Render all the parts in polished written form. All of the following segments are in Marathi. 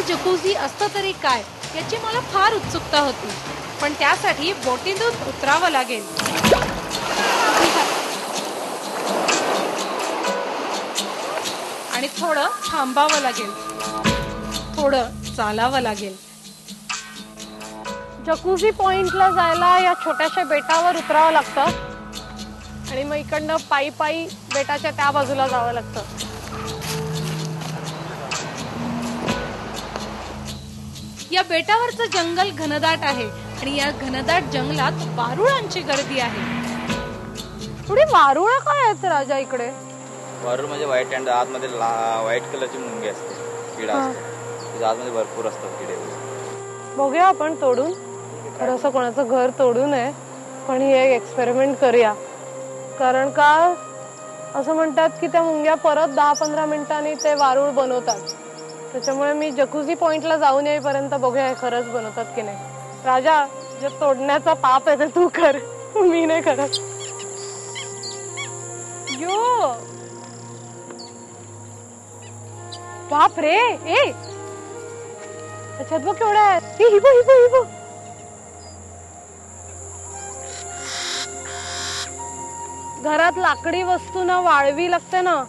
जकूझी असतं तरी काय याची मला फार उत्सुकता होती, पण त्यासाठी बोटीतून उतरावं लागेल आणि थोडं थांबावं लागेल, थोडं चालावं लागेल. जकूझी पॉइंटला जायला या छोट्याशा बेटावर उतरावं लागतं आणि मग इकडनं पायी पायी बेटाच्या त्या बाजूला जावं लागतं. या बेटावरचं जंगल घनदाट आहे आणि या घनदाट जंगलात वारुळांची गर्दी आहे. पुढे वारुळ काय आहेत राजा इकडे? वारुळ म्हणजे व्हाईट अँड आतमध्ये व्हाईट कलरची मुंगी असते, किडा असतो, आतमध्ये भरपूर असतात किडे. बघूया आपण तोडून. खरं असं कोणाचं घर तोडू नये, पण ही एक एक्सपेरिमेंट करूया. कारण का असं म्हणतात की त्या मुंग्या परत 10-15 मिनिटांनी ते वारुळ बनवतात. त्याच्यामुळे मी जकूझी पॉइंटला जाऊन येईपर्यंत बघूया खरंच बनवतात की नाही. राजा, जे तोडण्याचा पाप आहे ते तू कर, मी नाही करत. यो बाप रे, ए त्याच्यात बघ केवढा आहे. हिबो हिबो हिबो. घरात लाकडी वस्तू ना वाळवी लागते ना,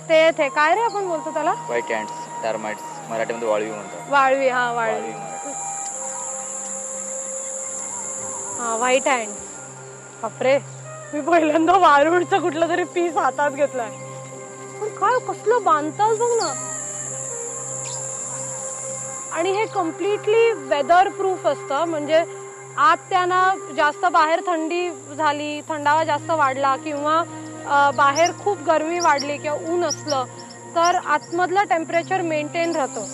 ते काय रे आपण बोलतो त्याला? व्हाईट अँड्स, टर्माइट्स, मराठीमध्ये वाळवी म्हणतात. वाळवी, हा वाळवी, हा व्हाईट अँड. बापरे, मी पहिल्यांदा वारुळचं कुठलं तरी पीस हातात घेतलाय. पण काय कसलं बांधतात बघ ना. आणि हे कम्प्लिटली वेदर प्रूफ असतं, म्हणजे आत त्यांना जास्त बाहेर थंडी झाली, थंडावा जास्त वाढला किंवा बाहेर खूप गरमी वाढली किंवा ऊन असलं तर आतमधलं टेम्परेचर मेंटेन राहतं.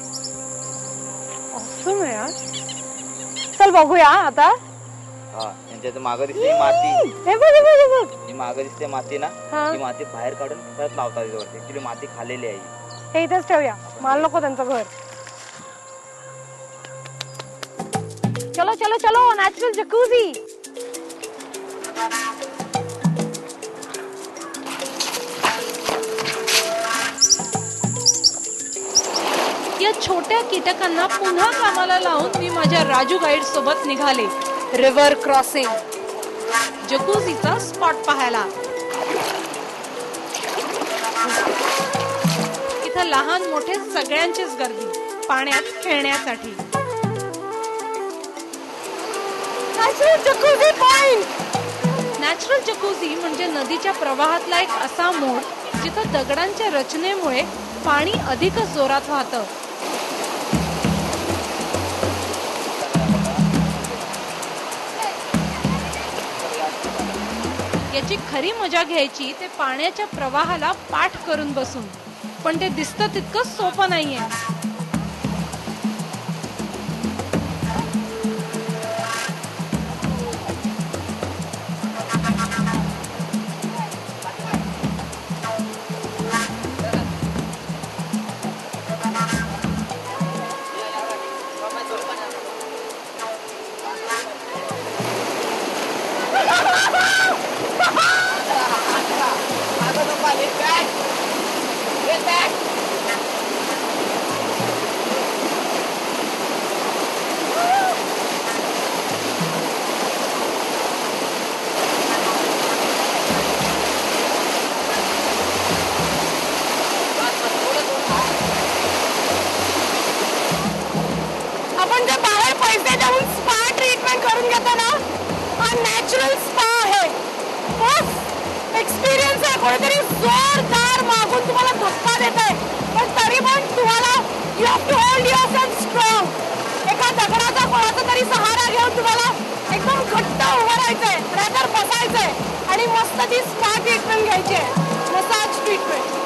असं नाही यार. चल बघूया आता. यांच्या मागं दिसते माती, हे बघ हे बघ हे बघ, ही मागं दिसते माती ना, ही माती बाहेर काढून परत लावतात इथवरती. ऍक्च्युली माती खाल्लेली आहे. हे इथेच ठेवूया, मला नको त्यांचं घर. चलो चलो चलो, नॅचरल जकूझी. या छोट्या कीटकांना पुन्हा कामाला लावून मी माझ्या राजू गाईड सोबत निघाले रिव्हर क्रॉसिंग, जकूझीचा स्पॉट पाहायला. इथं लहान मोठे सगळ्यांचीच गर्दी पाण्यात खेळण्यासाठी. जकूझी पॉइंट. नॅचरल जकूझी म्हणजे नदीच्या प्रवाहातला एक असा मोड जिथं दगडांच्या रचनेमुळे पाणी अधिकच जोरात वाहतं. याची खरी मजा घ्यायची ते पाण्याच्या प्रवाहाला पाठ करून बसून, पण ते दिसतं तितकं सोपं नाहीये. नॅचरल स्पा आहे, एक्सपिरियन्स आहे. कोणीतरी जोरदार मागून तुम्हाला धक्का देत आहे, पण तरी पण तुम्हाला you have to hold yourself strong. एका दगडाचा कोणाचा तरी सहारा घेऊन तुम्हाला एकदम घट्ट उभं राहायचंय, नाहीतर बसायचंय आणि मस्त ती स्पा ट्रीटमेंट घ्यायची आहे, मसाज ट्रीटमेंट.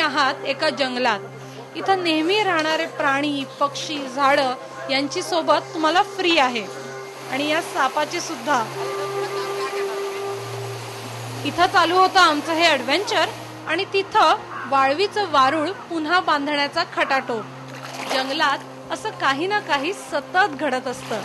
आहात एका जंगलात. इथं नेहमी राहणारे प्राणी, पक्षी, झाडं यांची सोबत तुम्हाला फ्री आहे आणि या सापाची सुद्धा. इथं चालू होतं आमचं हे ॲडव्हेंचर आणि तिथं वाळवीचं वारूळ पुन्हा बांधण्याचा खटाटोप. जंगलात असं काही ना काही सतत घडत असतं.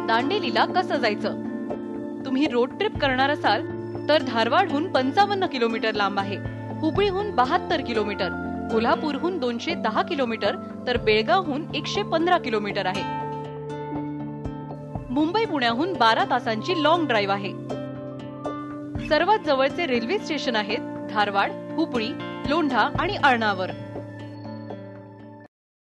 दांडेलीला कसं जायचं? तुम्ही रोड ट्रिप करणार असाल तर धारवाडहून 55 किलोमीटर लांब आहे, हुबळीहून 72 किलोमीटर, कोल्हापूरहून 210 किलोमीटर तर बेळगावहून 115 किलोमीटर आहे. मुंबई पुण्याहून 12 तासांची लॉंग ड्राईव्ह आहे. सर्वात जवळचे रेल्वे स्टेशन आहेत धारवाड, हुबळी, लोंढा आणि अळणावर.